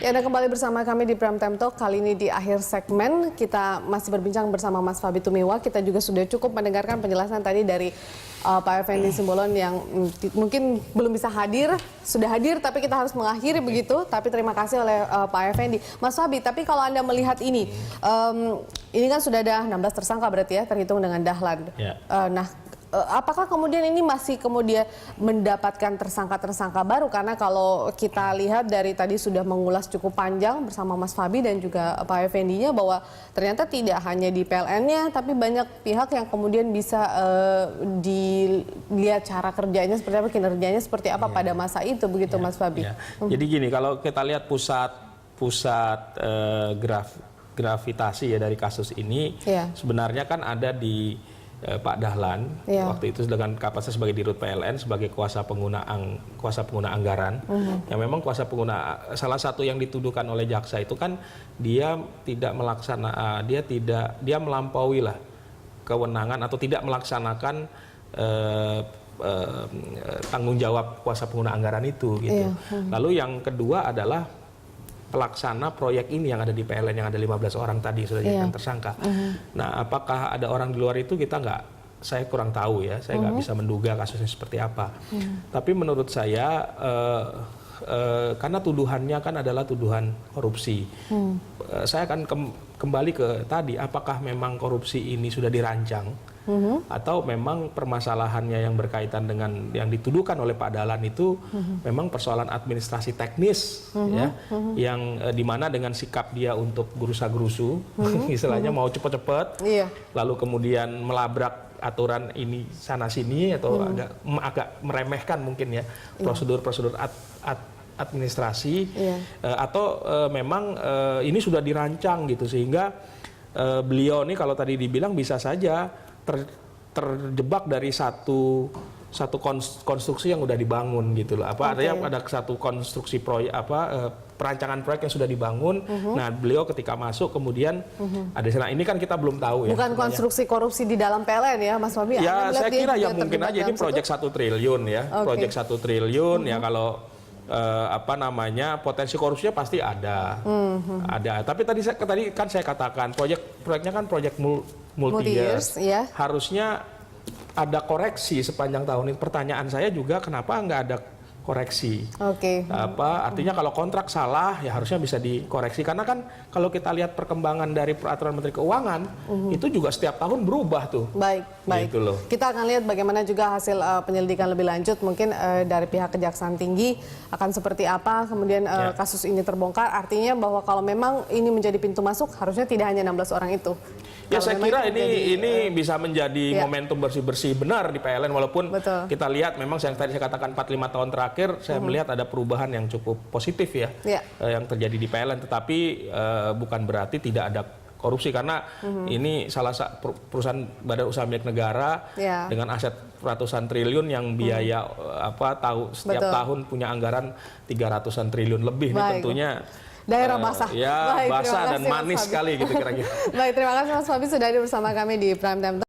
Ya, Anda kembali bersama kami di Prime Time Talk. Kali ini di akhir segmen kita masih berbincang bersama Mas Fabi Tumiwa. Kita juga sudah cukup mendengarkan penjelasan tadi dari Pak Effendi Simbolon yang mungkin belum bisa hadir, sudah hadir tapi kita harus mengakhiri begitu. Tapi terima kasih oleh Pak Effendi. Mas Fabi, tapi kalau Anda melihat ini kan sudah ada 16 tersangka berarti ya, terhitung dengan Dahlan. Ya. Apakah kemudian ini masih kemudian mendapatkan tersangka-tersangka baru? Karena kalau kita lihat dari tadi sudah mengulas cukup panjang bersama Mas Fabi dan juga Pak Effendinya bahwa ternyata tidak hanya di PLN-nya, tapi banyak pihak yang kemudian bisa dilihat cara kerjanya seperti apa, kinerjanya seperti apa pada masa itu, begitu Mas Fabi. Jadi gini, kalau kita lihat pusat gravitasi ya dari kasus ini, sebenarnya kan ada di Pak Dahlan, waktu itu dengan kapasitas sebagai Dirut PLN sebagai kuasa pengguna anggaran, yang memang kuasa pengguna, salah satu yang dituduhkan oleh jaksa itu kan dia tidak dia melampaui lah kewenangan atau tidak melaksanakan tanggung jawab kuasa pengguna anggaran itu gitu. Lalu yang kedua adalah pelaksana proyek ini yang ada di PLN yang ada 15 orang tadi sudah dijadikan tersangka. Nah, apakah ada orang di luar itu saya kurang tahu ya, saya nggak bisa menduga kasusnya seperti apa. Tapi menurut saya karena tuduhannya kan adalah tuduhan korupsi. Saya akan kembali ke tadi, apakah memang korupsi ini sudah dirancang atau memang permasalahannya yang berkaitan dengan yang dituduhkan oleh Pak Dahlan itu memang persoalan administrasi teknis ya, yang dimana dengan sikap dia untuk gerusa-gerusu, istilahnya mau cepet-cepet, lalu kemudian melabrak aturan ini sana sini atau agak meremehkan mungkin ya prosedur-prosedur administrasi, atau memang ini sudah dirancang gitu sehingga beliau ini kalau tadi dibilang bisa saja terjebak dari satu konstruksi yang udah dibangun gitu loh. Ada satu konstruksi proyek perancangan proyek yang sudah dibangun. Nah, beliau ketika masuk kemudian ada sana, ini kan kita belum tahu ya. Bukan konstruksi korupsi di dalam PLN ya, Mas Fabi? Ya, saya kira ya mungkin aja ini proyek 1 triliun ya. Proyek 1 triliun ya, kalau potensi korupsinya pasti ada. Ada. Tapi tadi kan saya katakan proyeknya kan proyek multi-years. Harusnya ada koreksi sepanjang tahun ini. Pertanyaan saya juga kenapa nggak ada koreksi? Artinya kalau kontrak salah ya harusnya bisa dikoreksi, karena kan kalau kita lihat perkembangan dari peraturan Menteri Keuangan itu juga setiap tahun berubah tuh. Baik. Gitu loh. Kita akan lihat bagaimana juga hasil penyelidikan lebih lanjut mungkin dari pihak Kejaksaan Tinggi akan seperti apa kemudian kasus ini terbongkar. Artinya bahwa kalau memang ini menjadi pintu masuk harusnya tidak hanya 16 orang itu. Ya, saya kira ini bisa menjadi momentum bersih-bersih benar di PLN, walaupun kita lihat memang yang tadi saya katakan 4-5 tahun terakhir saya melihat ada perubahan yang cukup positif ya, yang terjadi di PLN, tetapi bukan berarti tidak ada korupsi, karena ini salah satu perusahaan badan usaha milik negara dengan aset ratusan triliun yang biaya setiap tahun punya anggaran 300-an triliun lebih. Ini tentunya daerah basah. Basah dan manis sekali gitu kira-kira. Baik, terima kasih Mas Fabi sudah hadir bersama kami di Prime Time.